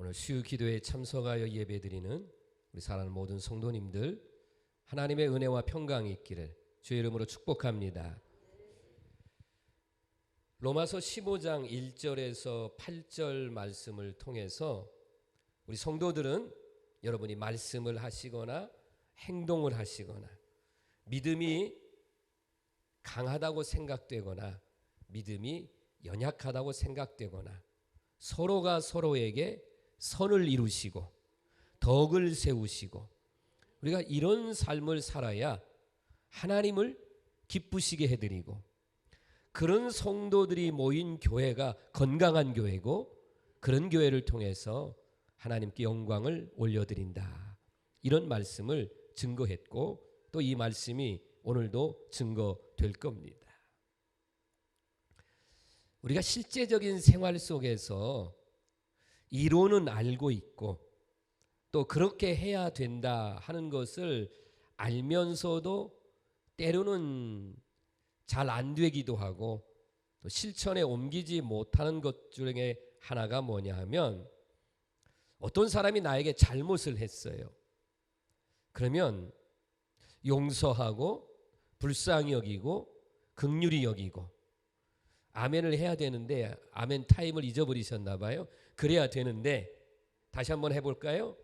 오늘 수요 기도에 참석하여 예배드리는 우리 사랑하는 모든 성도님들, 하나님의 은혜와 평강이 있기를 주의 이름으로 축복합니다. 로마서 15장 1절에서 8절 말씀을 통해서 우리 성도들은 여러분이 말씀을 하시거나 행동을 하시거나 믿음이 강하다고 생각되거나 믿음이 연약하다고 생각되거나 서로가 서로에게 선을 이루시고 덕을 세우시고 우리가 이런 삶을 살아야 하나님을 기쁘시게 해드리고 그런 성도들이 모인 교회가 건강한 교회고 그런 교회를 통해서 하나님께 영광을 올려드린다. 이런 말씀을 증거했고 또 이 말씀이 오늘도 증거될 겁니다. 우리가 실제적인 생활 속에서 이론은 알고 있고 또 그렇게 해야 된다 하는 것을 알면서도 때로는 잘 안 되기도 하고 또 실천에 옮기지 못하는 것 중에 하나가 뭐냐 하면 어떤 사람이 나에게 잘못을 했어요. 그러면 용서하고 불쌍히 여기고 긍휼히 여기고 아멘을 해야 되는데 아멘 타임을 잊어버리셨나 봐요. 그래야 되는데 다시 한번 해볼까요?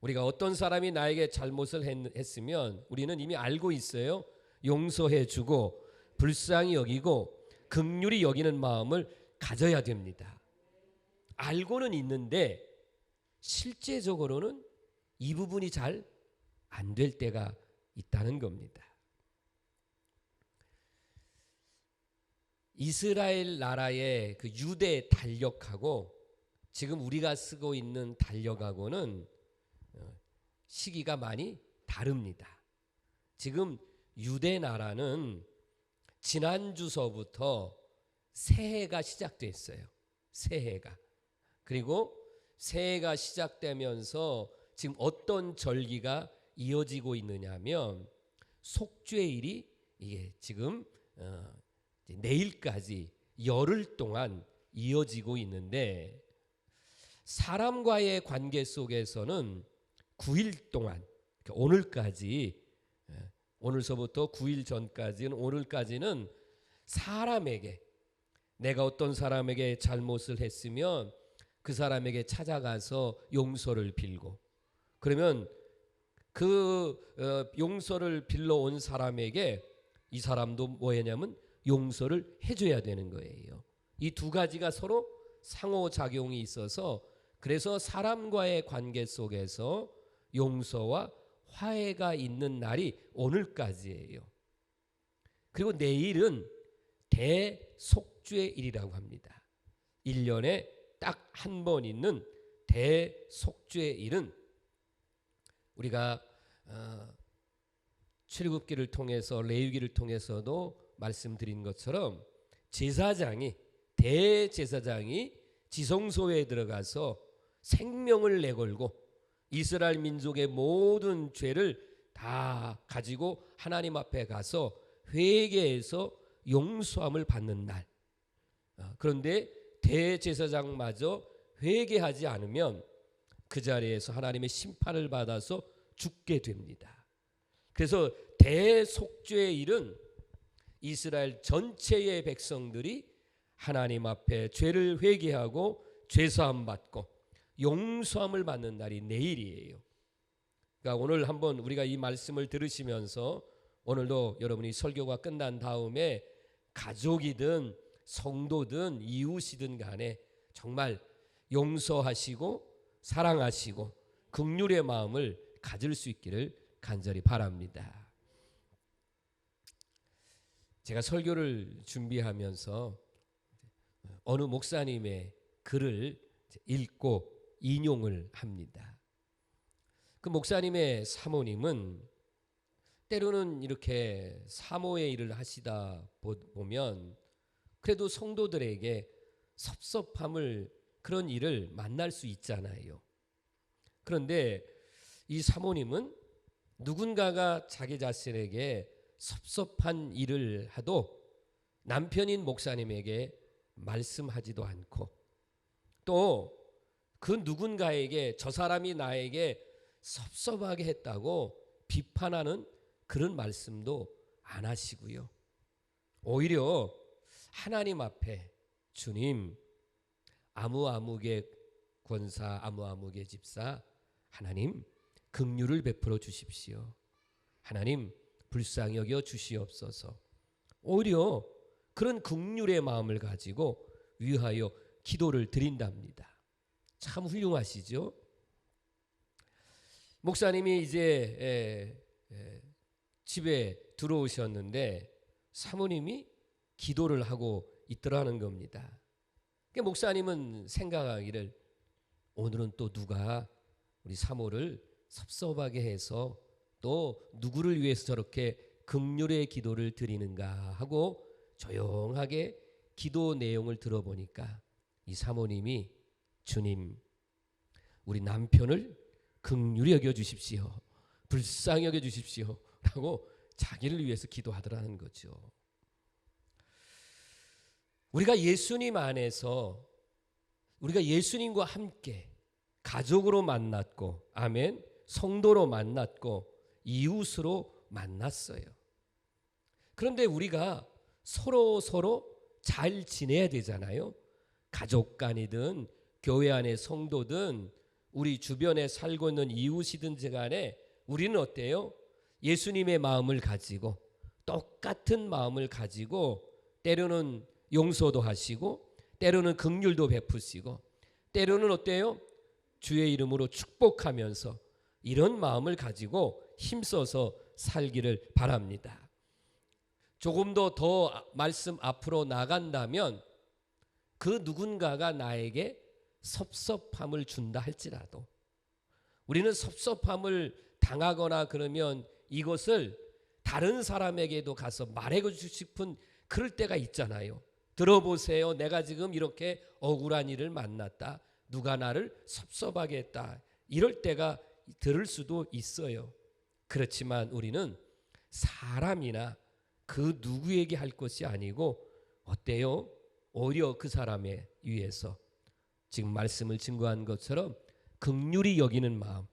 우리가 어떤 사람이 나에게 잘못을 했으면 우리는 이미 알고 있어요. 용서해 주고 불쌍히 여기고 긍휼히 여기는 마음을 가져야 됩니다. 알고는 있는데 실제적으로는 이 부분이 잘 안 될 때가 있다는 겁니다. 이스라엘 나라의 그 유대 달력하고 지금 우리가 쓰고 있는 달력하고는 시기가 많이 다릅니다. 지금 유대 나라는 지난주서부터 새해가 시작됐어요. 새해가. 그리고 새해가 시작되면서 지금 어떤 절기가 이어지고 있느냐면 속죄일이 이게 지금 내일까지 열흘 동안 이어지고 있는데 사람과의 관계 속에서는 9일 동안 오늘까지 오늘서부터 9일 전까지는 오늘까지는 사람에게 내가 어떤 사람에게 잘못을 했으면 그 사람에게 찾아가서 용서를 빌고 그러면 그 용서를 빌러온 사람에게 이 사람도 뭐냐면 용서를 해줘야 되는 거예요. 이 두 가지가 서로 상호작용이 있어서 그래서 사람과의 관계 속에서 용서와 화해가 있는 날이 오늘까지예요. 그리고 내일은 대속죄일이라고 합니다. 1년에 딱 한 번 있는 대속죄일은 우리가 출애굽기를 통해서 레위기를 통해서도 말씀드린 것처럼 제사장이 대제사장이 지성소에 들어가서 생명을 내걸고 이스라엘 민족의 모든 죄를 다 가지고 하나님 앞에 가서 회개해서 용서함을 받는 날. 그런데 대제사장마저 회개하지 않으면 그 자리에서 하나님의 심판을 받아서 죽게 됩니다. 그래서 대속죄일은 이스라엘 전체의 백성들이 하나님 앞에 죄를 회개하고 죄사함 받고 용서함을 받는 날이 내일이에요. 그러니까 오늘 한번 우리가 이 말씀을 들으시면서 오늘도 여러분이 설교가 끝난 다음에 가족이든 성도든 이웃이든 간에 정말 용서하시고 사랑하시고 긍휼의 마음을 가질 수 있기를 간절히 바랍니다. 제가 설교를 준비하면서 어느 목사님의 글을 읽고 인용을 합니다. 그 목사님의 사모님은 때로는 이렇게 사모의 일을 하시다 보면 그래도 성도들에게 섭섭함을 그런 일을 만날 수 있잖아요. 그런데 이 사모님은 누군가가 자기 자신에게 섭섭한 일을 하도 남편인 목사님에게 말씀하지도 않고 또 그 누군가에게 저 사람이 나에게 섭섭하게 했다고 비판하는 그런 말씀도 안 하시고요. 오히려 하나님 앞에 주님, 아무아무개 권사, 아무아무개 집사, 하나님 긍휼을 베풀어 주십시오. 하나님 불쌍히 여겨 주시옵소서. 오히려 그런 긍휼의 마음을 가지고 위하여 기도를 드린답니다. 참 훌륭하시죠? 목사님이 이제 집에 들어오셨는데 사모님이 기도를 하고 있더라는 겁니다. 목사님은 생각하기를 오늘은 또 누가 우리 사모를 섭섭하게 해서 또 누구를 위해서 저렇게 긍휼의 기도를 드리는가 하고 조용하게 기도 내용을 들어보니까 이 사모님이 주님, 우리 남편을 긍휼히 여겨 주십시오. 불쌍히 여겨 주십시오. 라고 자기를 위해서 기도하더라는 거죠. 우리가 예수님 안에서 우리가 예수님과 함께 가족으로 만났고, 아멘, 성도로 만났고 이웃으로 만났어요. 그런데 우리가 서로 잘 지내야 되잖아요. 가족 간이든 교회 안의 성도든 우리 주변에 살고 있는 이웃이든지 간에 우리는 어때요? 예수님의 마음을 가지고 똑같은 마음을 가지고 때로는 용서도 하시고 때로는 긍휼도 베푸시고 때로는 어때요? 주의 이름으로 축복하면서 이런 마음을 가지고 힘써서 살기를 바랍니다. 조금 더 말씀 앞으로 나간다면 그 누군가가 나에게 섭섭함을 준다 할지라도 우리는 섭섭함을 당하거나 그러면 이것을 다른 사람에게도 가서 말해주고 싶은 그럴 때가 있잖아요. 들어보세요. 내가 지금 이렇게 억울한 일을 만났다. 누가 나를 섭섭하게 했다. 이럴 때가 들을 수도 있어요. 그렇지만 우리는 사람이나 그 누구에게 할 것이 아니고 어때요? 오히려 그 사람에 위해서 지금 말씀을 증거한 것처럼 긍휼히 여기는 마음,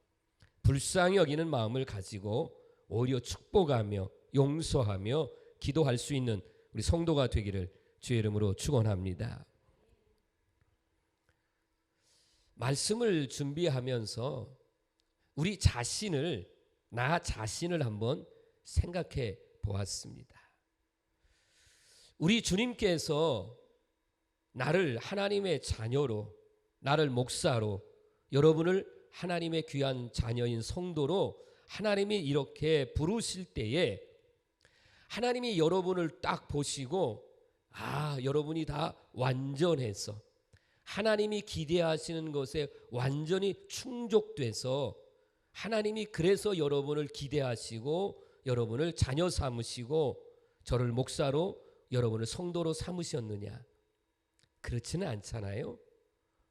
불쌍히 여기는 마음을 가지고 오히려 축복하며 용서하며 기도할 수 있는 우리 성도가 되기를 주의 이름으로 축원합니다. 말씀을 준비하면서 우리 자신을 나 자신을 한번 생각해 보았습니다. 우리 주님께서 나를 하나님의 자녀로, 나를 목사로, 여러분을 하나님의 귀한 자녀인 성도로 하나님이 이렇게 부르실 때에 하나님이 여러분을 딱 보시고 여러분이 다 완전해서 하나님이 기대하시는 것에 완전히 충족돼서 하나님이 그래서 여러분을 기대하시고 여러분을 자녀 삼으시고 저를 목사로 여러분을 성도로 삼으셨느냐? 그렇지는 않잖아요.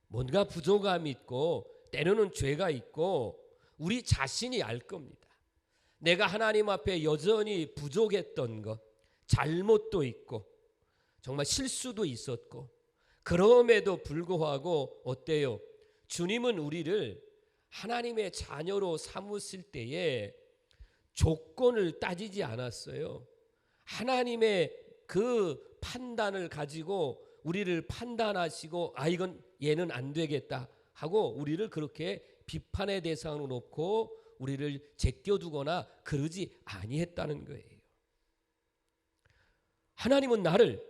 뭔가 부족함이 있고 때로는 죄가 있고 우리 자신이 알 겁니다. 내가 하나님 앞에 여전히 부족했던 것, 잘못도 있고 정말 실수도 있었고 그럼에도 불구하고 어때요? 주님은 우리를 하나님의 자녀로 삼으실 때에 조건을 따지지 않았어요. 하나님의 그 판단을 가지고 우리를 판단하시고 이건 얘는 안 되겠다 하고 우리를 그렇게 비판의 대상으로 놓고 우리를 제껴두거나 그러지 아니했다는 거예요. 하나님은 나를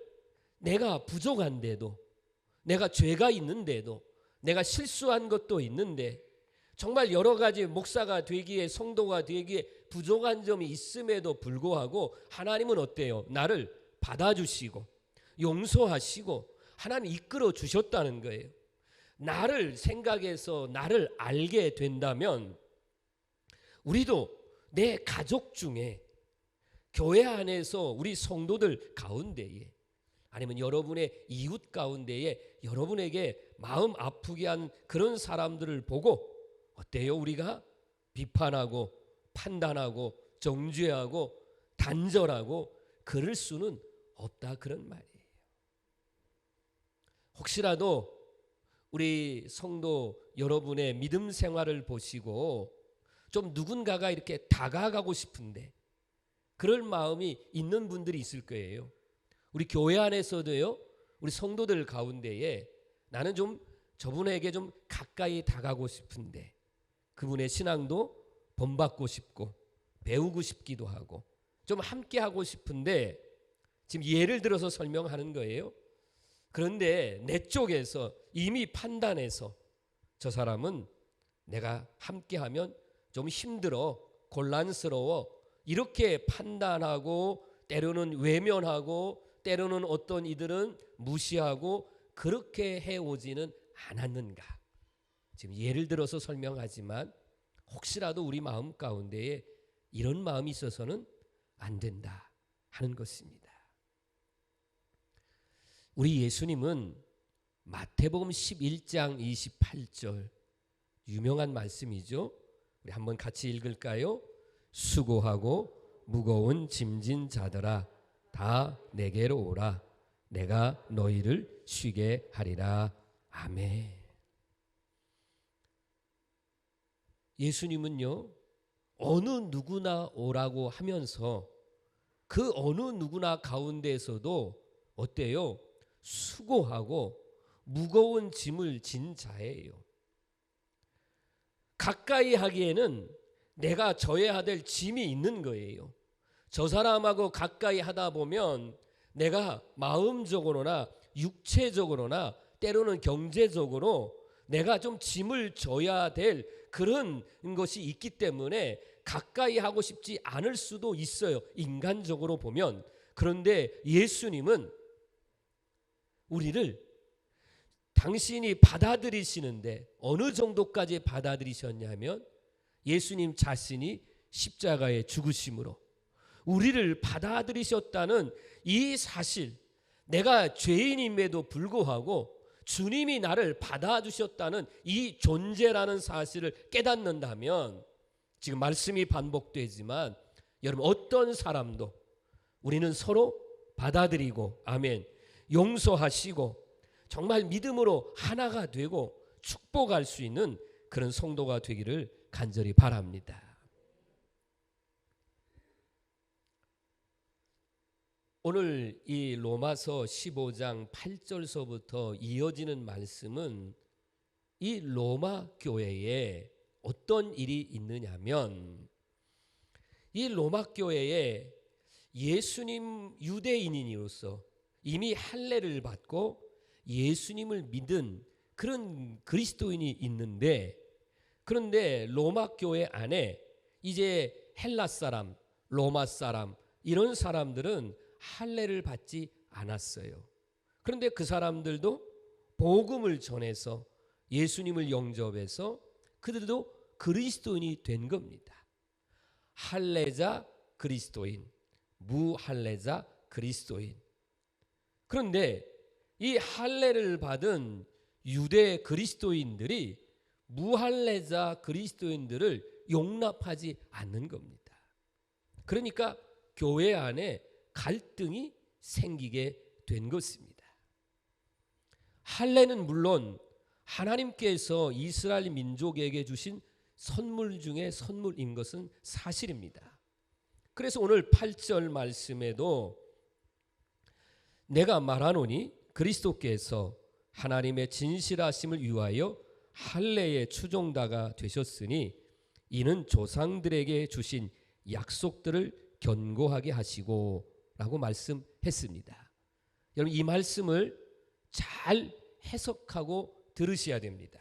내가 부족한데도 내가 죄가 있는데도 내가 실수한 것도 있는데 정말 여러 가지 목사가 되기에 성도가 되기에 부족한 점이 있음에도 불구하고 하나님은 어때요? 나를 받아주시고 용서하시고 하나님 이끌어 주셨다는 거예요. 나를 생각해서 나를 알게 된다면 우리도 내 가족 중에 교회 안에서 우리 성도들 가운데에 아니면 여러분의 이웃 가운데에 여러분에게 마음 아프게 한 그런 사람들을 보고 어때요? 우리가 비판하고 판단하고 정죄하고 단절하고 그럴 수는 없다 그런 말이에요. 혹시라도 우리 성도 여러분의 믿음 생활을 보시고 좀 누군가가 이렇게 다가가고 싶은데 그럴 마음이 있는 분들이 있을 거예요. 우리 교회 안에서도요, 우리 성도들 가운데에 나는 좀 저분에게 좀 가까이 다가가고 싶은데 그분의 신앙도 본받고 싶고 배우고 싶기도 하고 좀 함께 하고 싶은데, 지금 예를 들어서 설명하는 거예요. 그런데 내 쪽에서 이미 판단해서 저 사람은 내가 함께하면 좀 힘들어, 곤란스러워, 이렇게 판단하고 때로는 외면하고 때로는 어떤 이들은 무시하고 그렇게 해오지는 않았는가. 지금 예를 들어서 설명하지만 혹시라도 우리 마음 가운데에 이런 마음이 있어서는 안 된다 하는 것입니다. 우리 예수님은 마태복음 11장 28절 유명한 말씀이죠. 우리 한번 같이 읽을까요? 수고하고 무거운 짐진 자들아 다 내게로 오라. 내가 너희를 쉬게 하리라. 아멘. 예수님은요, 어느 누구나 오라고 하면서 그 어느 누구나 가운데에서도 어때요? 수고하고 무거운 짐을 진 자예요. 가까이 하기에는 내가 져야 될 짐이 있는 거예요. 저 사람하고 가까이 하다 보면 내가 마음적으로나 육체적으로나 때로는 경제적으로 내가 좀 짐을 져야 될 그런 것이 있기 때문에 가까이 하고 싶지 않을 수도 있어요, 인간적으로 보면. 그런데 예수님은 우리를 당신이 받아들이시는데 어느 정도까지 받아들이셨냐면 예수님 자신이 십자가에 죽으심으로 우리를 받아들이셨다는 이 사실, 내가 죄인임에도 불구하고 주님이 나를 받아주셨다는 이 존재라는 사실을 깨닫는다면, 지금 말씀이 반복되지만 여러분, 어떤 사람도 우리는 서로 받아들이고 아멘, 용서하시고 정말 믿음으로 하나가 되고 축복할 수 있는 그런 성도가 되기를 간절히 바랍니다. 오늘 이 로마서 15장 8절서부터 이어지는 말씀은 이 로마 교회에 어떤 일이 있느냐면, 이 로마 교회에 예수님 유대인으로서 이미 할례를 받고 예수님을 믿은 그런 그리스도인이 있는데, 그런데 로마 교회 안에 이제 헬라 사람, 로마 사람, 이런 사람들은 할례를 받지 않았어요. 그런데 그 사람들도 복음을 전해서 예수님을 영접해서 그들도 그리스도인이 된 겁니다. 할례자 그리스도인, 무할례자 그리스도인. 그런데 이 할례를 받은 유대 그리스도인들이 무할례자 그리스도인들을 용납하지 않는 겁니다. 그러니까 교회 안에 갈등이 생기게 된 것입니다. 할례는 물론 하나님께서 이스라엘 민족에게 주신 선물 중에 선물인 것은 사실입니다. 그래서 오늘 8절 말씀에도 내가 말하노니 그리스도께서 하나님의 진실하심을 위하여 할례의 추종자가 되셨으니 이는 조상들에게 주신 약속들을 견고하게 하시고 라고 말씀했습니다. 여러분, 이 말씀을 잘 해석하고 들으셔야 됩니다.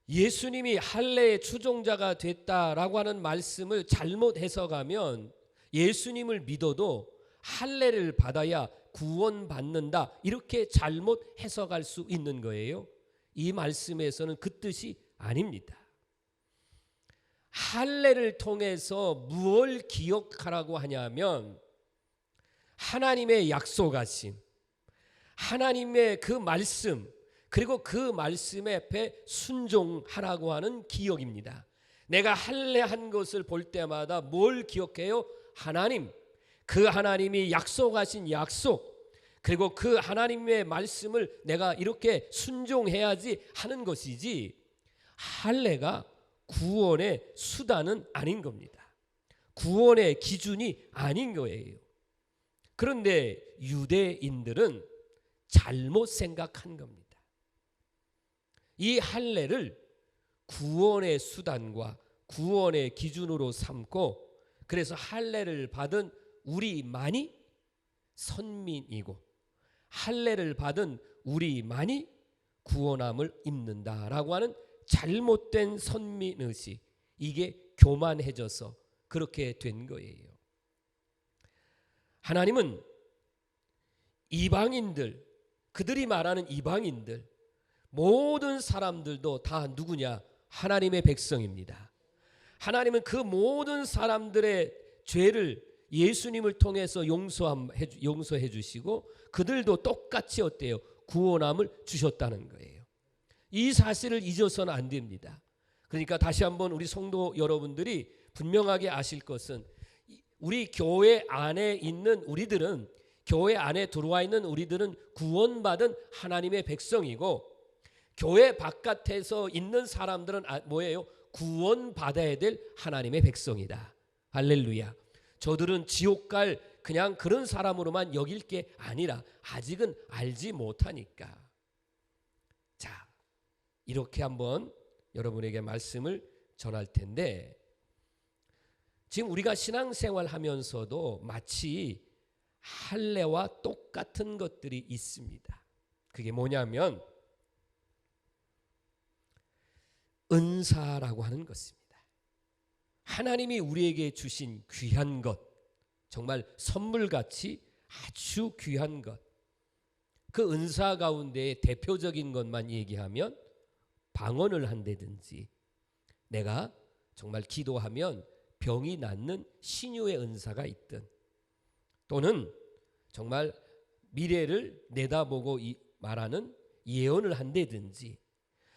예수님이 할례의 추종자가 됐다라고 하는 말씀을 잘못 해석하면 예수님을 믿어도 할례를 받아야 구원받는다, 이렇게 잘못 해석할 수 있는 거예요. 이 말씀에서는 그 뜻이 아닙니다. 할례를 통해서 무엇을 기억하라고 하냐면 하나님의 약속하심, 하나님의 그 말씀, 그리고 그 말씀에 앞에 순종하라고 하는 기억입니다. 내가 할례한 것을 볼 때마다 뭘 기억해요? 하나님, 그 하나님이 약속하신 약속, 그리고 그 하나님의 말씀을 내가 이렇게 순종해야지 하는 것이지, 할례가 구원의 수단은 아닌 겁니다. 구원의 기준이 아닌 거예요. 그런데 유대인들은 잘못 생각한 겁니다. 이 할례를 구원의 수단과 구원의 기준으로 삼고, 그래서 할례를 받은 우리만이 선민이고 할례를 받은 우리만이 구원함을 입는다라고 하는 잘못된 선민의식, 이게 교만해져서 그렇게 된 거예요. 하나님은 이방인들, 그들이 말하는 이방인들, 모든 사람들도 다 누구냐? 하나님의 백성입니다. 하나님은 그 모든 사람들의 죄를 예수님을 통해서 용서해 주시고 그들도 똑같이 어때요? 구원함을 주셨다는 거예요. 이 사실을 잊어서는 안 됩니다. 그러니까 다시 한번 우리 성도 여러분들이 분명하게 아실 것은, 우리 교회 안에 있는 우리들은, 교회 안에 들어와 있는 우리들은 구원받은 하나님의 백성이고, 교회 바깥에서 있는 사람들은 뭐예요? 구원받아야 될 하나님의 백성이다. 할렐루야. 저들은 지옥 갈 그냥 그런 사람으로만 여길 게 아니라 아직은 알지 못하니까. 자, 이렇게 한번 여러분에게 말씀을 전할 텐데, 지금 우리가 신앙생활 하면서도 마치 할례와 똑같은 것들이 있습니다. 그게 뭐냐면 은사라고 하는 것입니다. 하나님이 우리에게 주신 귀한 것, 정말 선물같이 아주 귀한 것, 그 은사 가운데 대표적인 것만 얘기하면 방언을 한다든지, 내가 정말 기도하면 병이 낫는 신유의 은사가 있든, 또는 정말 미래를 내다보고 말하는 예언을 한다든지,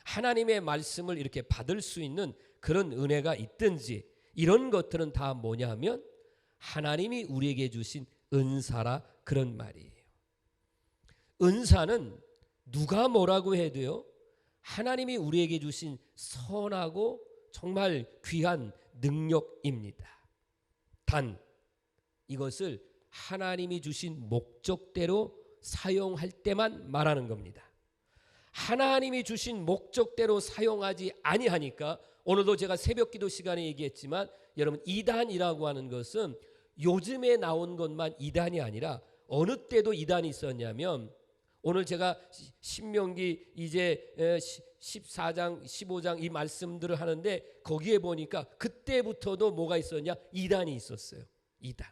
하나님의 말씀을 이렇게 받을 수 있는 그런 은혜가 있든지, 이런 것들은 다 뭐냐 하면 하나님이 우리에게 주신 은사라, 그런 말이에요. 은사는 누가 뭐라고 해도요, 하나님이 우리에게 주신 선하고 정말 귀한 능력입니다. 단 이것을 하나님이 주신 목적대로 사용할 때만 말하는 겁니다. 하나님이 주신 목적대로 사용하지 아니하니까, 오늘도 제가 새벽기도 시간에 얘기했지만, 여러분, 이단이라고 하는 것은 요즘에 나온 것만 이단이 아니라 어느 때도 이단이 있었냐면, 오늘 제가 신명기 이제 14장 15장 이 말씀들을 하는데, 거기에 보니까 그때부터도 뭐가 있었냐? 이단이 있었어요. 이단.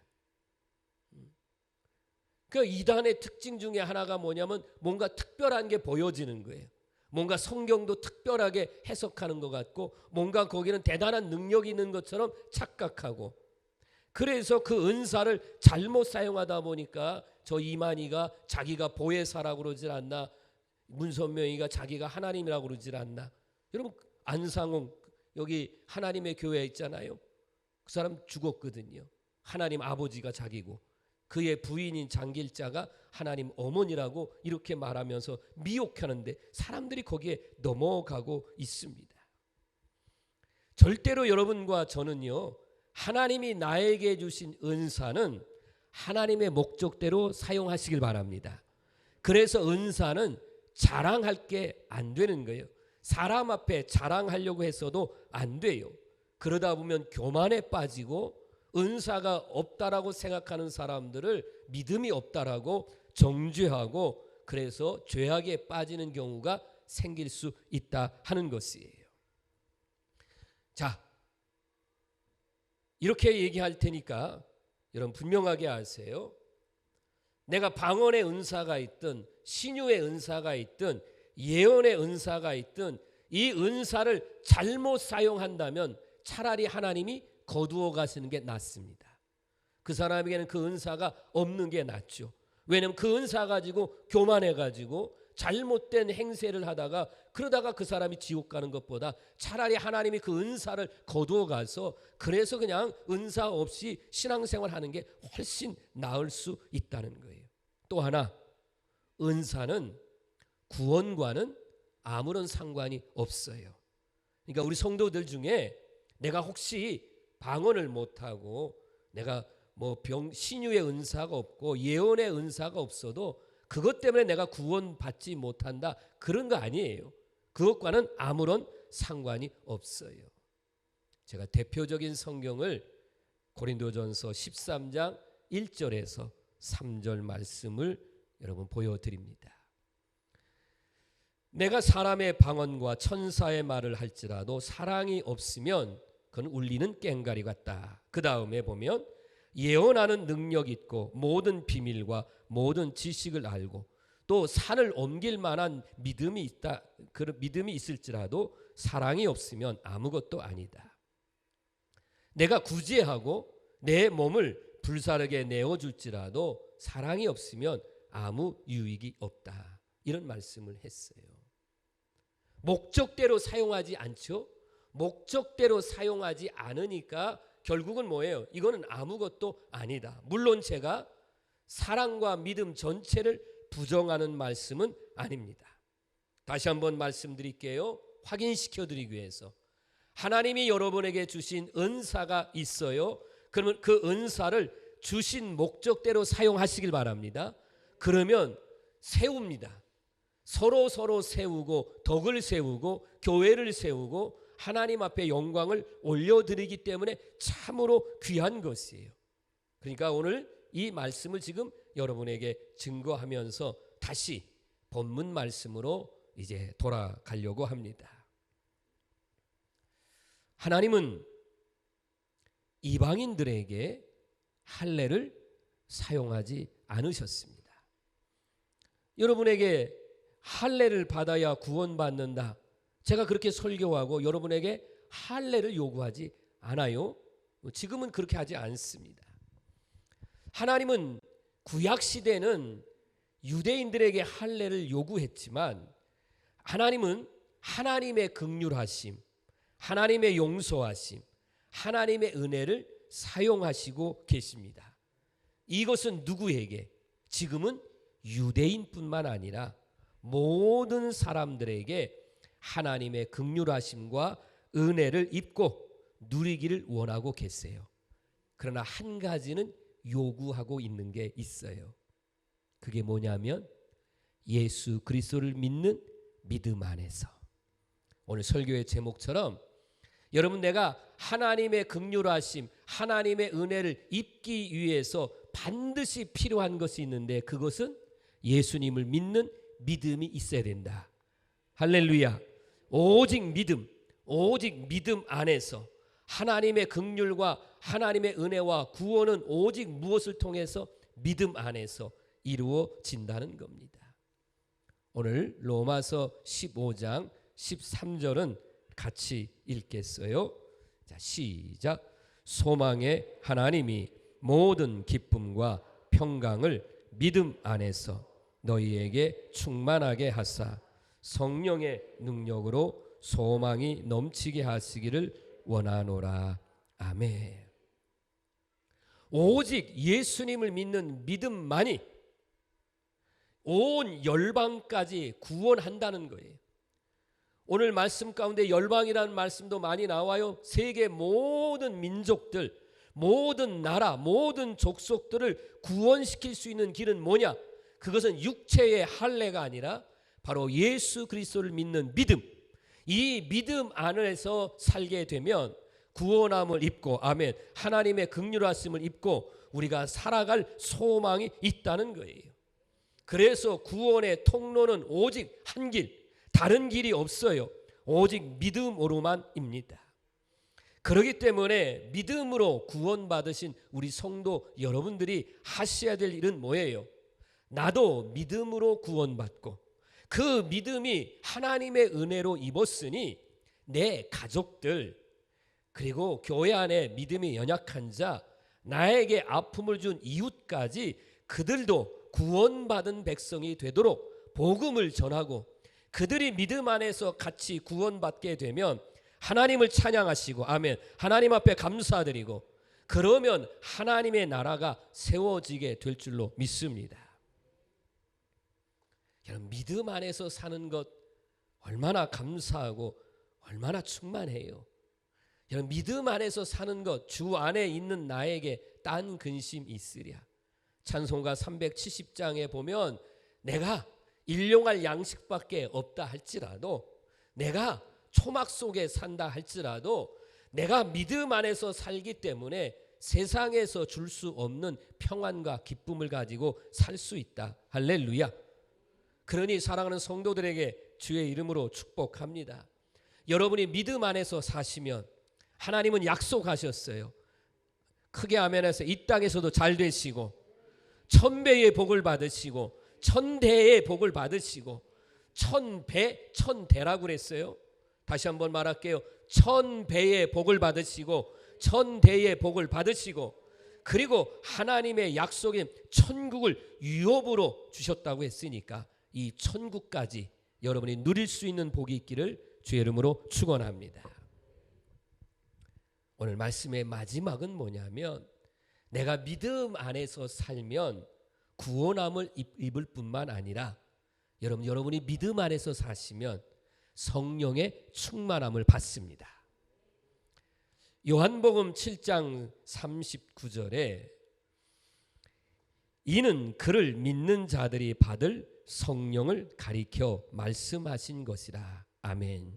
그 이단의 특징 중에 하나가 뭐냐면 뭔가 특별한 게 보여지는 거예요. 뭔가 성경도 특별하게 해석하는 것 같고, 뭔가 거기는 대단한 능력이 있는 것처럼 착각하고, 그래서 그 은사를 잘못 사용하다 보니까 저 이만희가 자기가 보혜사라고 그러질 않나, 문선명이가 자기가 하나님이라고 그러질 않나. 여러분, 안상홍 여기 하나님의 교회 있잖아요. 그 사람 죽었거든요. 하나님 아버지가 자기고, 그의 부인인 장길자가 하나님 어머니라고 이렇게 말하면서 미혹하는데 사람들이 거기에 넘어가고 있습니다. 절대로 여러분과 저는요, 하나님이 나에게 주신 은사는 하나님의 목적대로 사용하시길 바랍니다. 그래서 은사는 자랑할 게 안 되는 거예요. 사람 앞에 자랑하려고 했어도 안 돼요. 그러다 보면 교만에 빠지고, 은사가 없다라고 생각하는 사람들을 믿음이 없다라고 정죄하고, 그래서 죄악에 빠지는 경우가 생길 수 있다 하는 것이에요. 자, 이렇게 얘기할 테니까 여러분 분명하게 아세요. 내가 방언의 은사가 있든 신유의 은사가 있든 예언의 은사가 있든 이 은사를 잘못 사용한다면 차라리 하나님이 거두어 가시는 게 낫습니다. 그 사람에게는 그 은사가 없는 게 낫죠. 왜냐하면 그 은사 가지고 교만해 가지고 잘못된 행세를 하다가, 그러다가 그 사람이 지옥 가는 것보다 차라리 하나님이 그 은사를 거두어 가서, 그래서 그냥 은사 없이 신앙생활 하는 게 훨씬 나을 수 있다는 거예요. 또 하나, 은사는 구원과는 아무런 상관이 없어요. 그러니까 우리 성도들 중에 내가 혹시 방언을 못하고 내가 신유의 은사가 없고 예언의 은사가 없어도 그것 때문에 내가 구원받지 못한다, 그런 거 아니에요. 그것과는 아무런 상관이 없어요. 제가 대표적인 성경을 고린도전서 13장 1절에서 3절 말씀을 여러분 보여드립니다. 내가 사람의 방언과 천사의 말을 할지라도 사랑이 없으면 그건 울리는 꽹과리 같다. 그 다음에 보면 예언하는 능력 있고 모든 비밀과 모든 지식을 알고 또 산을 옮길 만한 믿음이 있다. 그 믿음이 있을지라도 사랑이 없으면 아무것도 아니다. 내가 구제하고 내 몸을 불사르게 내어줄지라도 사랑이 없으면 아무 유익이 없다. 이런 말씀을 했어요. 목적대로 사용하지 않죠. 목적대로 사용하지 않으니까 결국은 뭐예요? 이거는 아무것도 아니다. 물론 제가 사랑과 믿음 전체를 부정하는 말씀은 아닙니다. 다시 한번 말씀드릴게요. 확인시켜 드리기 위해서. 하나님이 여러분에게 주신 은사가 있어요. 그러면 그 은사를 주신 목적대로 사용하시길 바랍니다. 그러면 세웁니다. 서로 세우고 덕을 세우고 교회를 세우고 하나님 앞에 영광을 올려드리기 때문에 참으로 귀한 것이에요. 그러니까 오늘 이 말씀을 지금 여러분에게 증거하면서 다시 본문 말씀으로 이제 돌아가려고 합니다. 하나님은 이방인들에게 할례를 사용하지 않으셨습니다. 여러분에게 할례를 받아야 구원받는다, 제가 그렇게 설교하고 여러분에게 할례를 요구하지 않아요. 지금은 그렇게 하지 않습니다. 하나님은 구약시대는 유대인들에게 할례를 요구했지만 하나님은 하나님의 긍휼하심, 하나님의 용서하심, 하나님의 은혜를 사용하시고 계십니다. 이것은 누구에게? 지금은 유대인뿐만 아니라 모든 사람들에게 하나님의 긍휼하심과 은혜를 입고 누리기를 원하고 계세요. 그러나 한 가지는 요구하고 있는 게 있어요. 그게 뭐냐면 예수 그리스도를 믿는 믿음 안에서. 오늘 설교의 제목처럼 여러분, 내가 하나님의 긍휼하심, 하나님의 은혜를 입기 위해서 반드시 필요한 것이 있는데 그것은 예수님을 믿는 믿음이 있어야 된다. 할렐루야. 오직 믿음 안에서 하나님의 긍휼과 하나님의 은혜와 구원은 오직 무엇을 통해서? 믿음 안에서 이루어진다는 겁니다. 오늘 로마서 15장 13절은 같이 읽겠어요. 자, 시작. 소망의 하나님이 모든 기쁨과 평강을 믿음 안에서 너희에게 충만하게 하사 성령의 능력으로 소망이 넘치게 하시기를 원하노라. 아멘. 오직 예수님을 믿는 믿음만이 온 열방까지 구원한다는 거예요. 오늘 말씀 가운데 열방이라는 말씀도 많이 나와요. 세계 모든 민족들, 모든 나라, 모든 족속들을 구원시킬 수 있는 길은 뭐냐? 그것은 육체의 할례가 아니라 바로 예수 그리스도를 믿는 믿음. 이 믿음 안에서 살게 되면 구원함을 입고, 아멘, 하나님의 긍휼하심을 입고 우리가 살아갈 소망이 있다는 거예요. 그래서 구원의 통로는 오직 한 길, 다른 길이 없어요. 오직 믿음으로만입니다. 그렇기 때문에 믿음으로 구원받으신 우리 성도 여러분들이 하셔야 될 일은 뭐예요? 나도 믿음으로 구원받고 그 믿음이 하나님의 은혜로 입었으니 내 가족들, 그리고 교회 안에 믿음이 연약한 자, 나에게 아픔을 준 이웃까지 그들도 구원받은 백성이 되도록 복음을 전하고 그들이 믿음 안에서 같이 구원받게 되면 하나님을 찬양하시고, 아멘, 하나님 앞에 감사드리고, 그러면 하나님의 나라가 세워지게 될 줄로 믿습니다. 여러분, 믿음 안에서 사는 것 얼마나 감사하고 얼마나 충만해요. 여러분, 믿음 안에서 사는 것, 주 안에 있는 나에게 딴 근심 있으랴. 찬송가 370장에 보면 내가 일용할 양식밖에 없다 할지라도, 내가 초막 속에 산다 할지라도 내가 믿음 안에서 살기 때문에 세상에서 줄 수 없는 평안과 기쁨을 가지고 살 수 있다. 할렐루야. 그러니 사랑하는 성도들에게 주의 이름으로 축복합니다. 여러분이 믿음 안에서 사시면 하나님은 약속하셨어요. 크게 아멘해서 이 땅에서도 잘 되시고 1000배의 복을 받으시고 1000대의 복을 받으시고 1000배 1000대라고 그랬어요. 다시 한번 말할게요. 1000배의 복을 받으시고 1000대의 복을 받으시고, 그리고 하나님의 약속인 천국을 유업으로 주셨다고 했으니까 이 천국까지 여러분이 누릴 수 있는 복이 있기를 주의 이름으로 축원합니다. 오늘 말씀의 마지막은 뭐냐면, 내가 믿음 안에서 살면 구원함을 입을 뿐만 아니라 여러분이 믿음 안에서 사시면 성령의 충만함을 받습니다. 요한복음 7장 39절에 이는 그를 믿는 자들이 받을 성령을 가리켜 말씀하신 것이라. 아멘.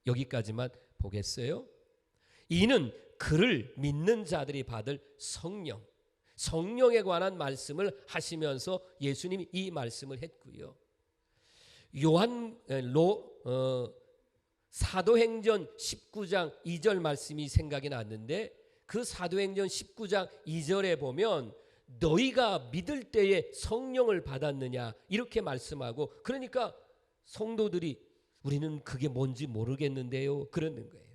여기까지만 보겠어요? 이는 그를 믿는 자들이 받을 성령, 성령에 관한 말씀을 하시면서 예수님이 이 말씀을 했고요. 사도행전 19장 2절 말씀이 생각이 났는데, 그 사도행전 19장 2절에 보면 너희가 믿을 때에 성령을 받았느냐 이렇게 말씀하고, 그러니까 성도들이 우리는 그게 뭔지 모르겠는데요 그러는 거예요.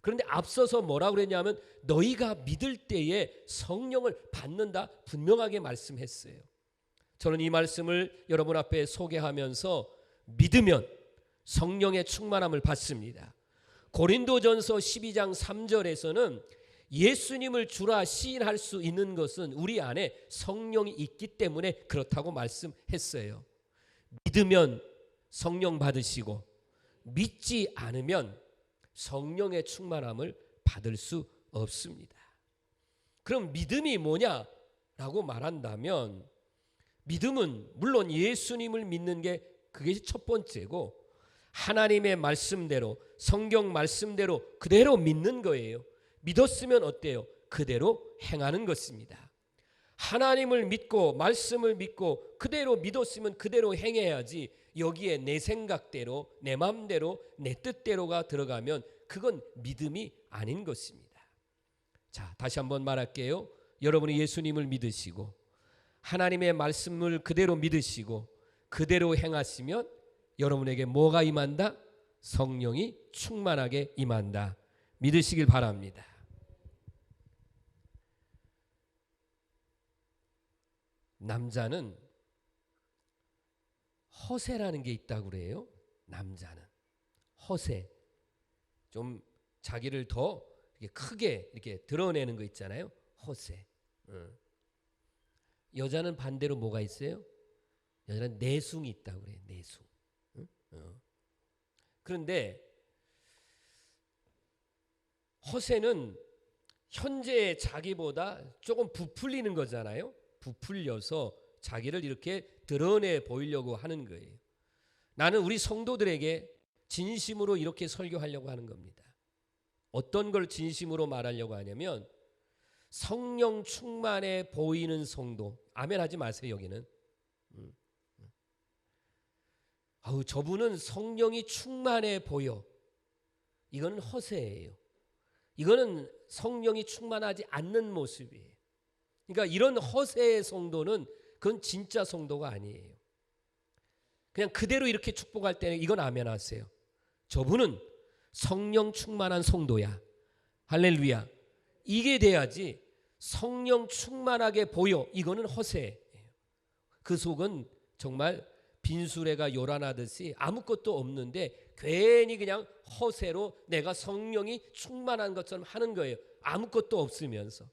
그런데 앞서서 뭐라고 그랬냐면 너희가 믿을 때에 성령을 받는다 분명하게 말씀했어요. 저는 이 말씀을 여러분 앞에 소개하면서 믿으면 성령의 충만함을 받습니다. 고린도전서 12장 3절에서는 예수님을 주라 시인할 수 있는 것은 우리 안에 성령이 있기 때문에 그렇다고 말씀했어요. 믿으면 성령 받으시고 믿지 않으면 성령의 충만함을 받을 수 없습니다. 그럼 믿음이 뭐냐라고 말한다면, 믿음은 물론 예수님을 믿는 게 그게 첫 번째고, 하나님의 말씀대로 성경 말씀대로 그대로 믿는 거예요. 믿었으면 어때요? 그대로 행하는 것입니다. 하나님을 믿고 말씀을 믿고 그대로 믿었으면 그대로 행해야지, 여기에 내 생각대로 내 마음대로 내 뜻대로가 들어가면 그건 믿음이 아닌 것입니다. 자, 다시 한번 말할게요. 여러분이 예수님을 믿으시고 하나님의 말씀을 그대로 믿으시고 그대로 행하시면 여러분에게 뭐가 임한다? 성령이 충만하게 임한다. 믿으시길 바랍니다. 남자는 허세라는 게 있다고 그래요. 남자는 허세, 좀 자기를 더 이렇게 크게 이렇게 드러내는 거 있잖아요. 허세. 여자는 반대로 뭐가 있어요? 여자는 내숭이 있다고 그래요. 내숭. 그런데 허세는 현재의 자기보다 조금 부풀리는 거잖아요. 부풀려서 자기를 이렇게 드러내 보이려고 하는 거예요. 나는 우리 성도들에게 진심으로 이렇게 설교하려고 하는 겁니다. 어떤 걸 진심으로 말하려고 하냐면, 성령 충만해 보이는 성도, 아멘 하지 마세요. 여기는 저분은 성령이 충만해 보여, 이건 허세예요. 이거는 성령이 충만하지 않는 모습이에요. 그러니까 이런 허세의 성도는 그건 진짜 성도가 아니에요. 그냥 그대로 이렇게 축복할 때는 이건 아멘 하세요. 저분은 성령 충만한 성도야. 할렐루야. 이게 돼야지. 성령 충만하게 보여, 이거는 허세예요. 그 속은 정말 빈수레가 요란하듯이 아무것도 없는데 괜히 그냥 허세로 내가 성령이 충만한 것처럼 하는 거예요. 아무것도 없으면서.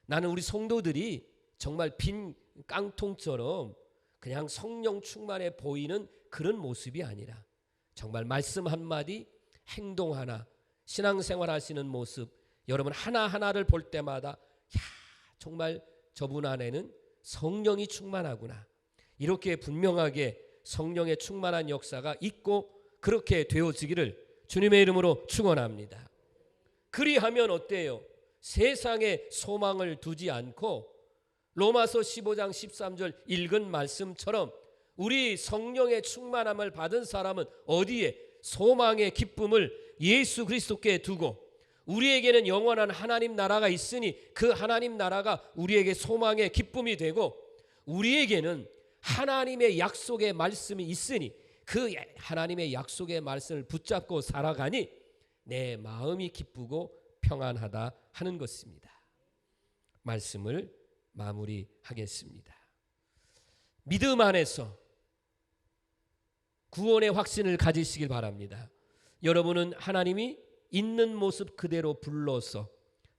나는 우리 성도들이 정말 빈 깡통처럼 그냥 성령 충만해 보이는 그런 모습이 아니라 정말 말씀 한마디, 행동 하나, 신앙생활 하시는 모습, 여러분 하나하나를 볼 때마다 정말 저분 안에는 성령이 충만하구나, 이렇게 분명하게 성령의 충만한 역사가 있고 그렇게 되어지기를 주님의 이름으로 축원합니다. 그리하면 어때요? 세상에 소망을 두지 않고 로마서 15장 13절 읽은 말씀처럼 우리 성령의 충만함을 받은 사람은 어디에? 소망의 기쁨을 예수 그리스도께 두고, 우리에게는 영원한 하나님 나라가 있으니 그 하나님 나라가 우리에게 소망의 기쁨이 되고, 우리에게는 하나님의 약속의 말씀이 있으니 그 하나님의 약속의 말씀을 붙잡고 살아가니 내 마음이 기쁘고 평안하다 하는 것입니다. 말씀을 마무리하겠습니다. 믿음 안에서 구원의 확신을 가지시길 바랍니다. 여러분은 하나님이 있는 모습 그대로 불러서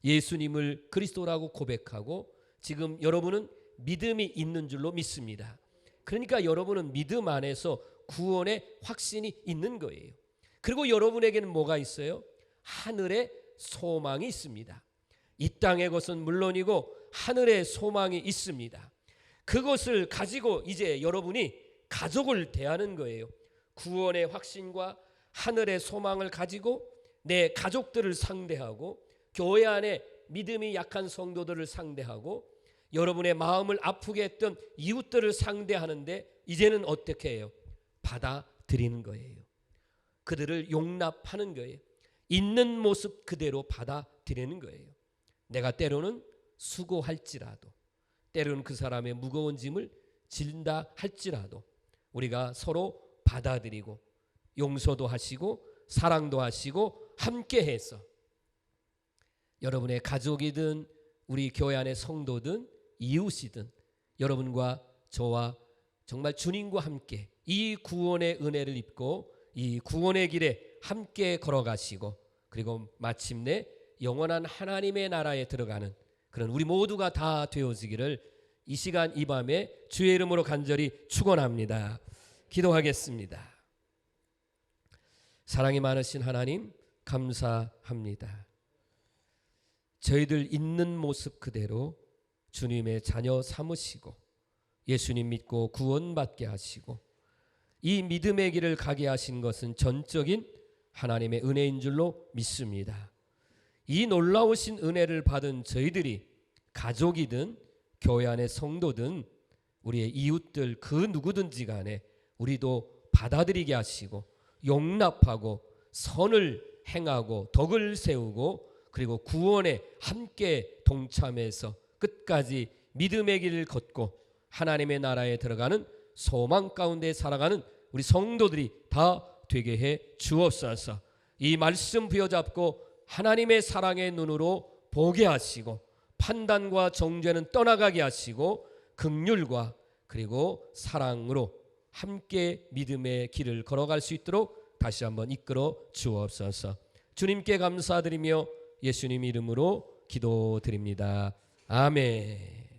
예수님을 그리스도라고 고백하고 지금 여러분은 믿음이 있는 줄로 믿습니다. 그러니까 여러분은 믿음 안에서 구원의 확신이 있는 거예요. 그리고 여러분에게는 뭐가 있어요? 하늘의 소망이 있습니다. 이 땅의 것은 물론이고 하늘의 소망이 있습니다. 그것을 가지고 이제 여러분이 가족을 대하는 거예요. 구원의 확신과 하늘의 소망을 가지고 내 가족들을 상대하고 교회 안에 믿음이 약한 성도들을 상대하고 여러분의 마음을 아프게 했던 이웃들을 상대하는데 이제는 어떻게 해요? 받아들이는 거예요. 그들을 용납하는 거예요. 있는 모습 그대로 받아들이는 거예요. 내가 때로는 수고할지라도, 때로는 그 사람의 무거운 짐을 진다 할지라도 우리가 서로 받아들이고 용서도 하시고 사랑도 하시고 함께해서 여러분의 가족이든 우리 교회 안의 성도든 이웃이든 여러분과 저와 정말 주님과 함께 이 구원의 은혜를 입고 이 구원의 길에 함께 걸어가시고 그리고 마침내 영원한 하나님의 나라에 들어가는 그런 우리 모두가 다 되어지기를 이 시간 이 밤에 주의 이름으로 간절히 축원합니다. 기도하겠습니다. 사랑이 많으신 하나님 감사합니다. 저희들 있는 모습 그대로 주님의 자녀 삼으시고 예수님 믿고 구원받게 하시고 이 믿음의 길을 가게 하신 것은 전적인 하나님의 은혜인 줄로 믿습니다. 이 놀라우신 은혜를 받은 저희들이 가족이든 교회 안의 성도든 우리의 이웃들 그 누구든지 간에 우리도 받아들이게 하시고 용납하고 선을 행하고 덕을 세우고 그리고 구원에 함께 동참해서 끝까지 믿음의 길을 걷고 하나님의 나라에 들어가는 소망 가운데 살아가는 우리 성도들이 다 되게 해 주옵소서. 이 말씀 부여잡고 하나님의 사랑의 눈으로 보게 하시고 판단과 정죄는 떠나가게 하시고 긍휼과 그리고 사랑으로 함께 믿음의 길을 걸어갈 수 있도록 다시 한번 이끌어 주옵소서. 주님께 감사드리며 예수님 이름으로 기도드립니다. 아멘.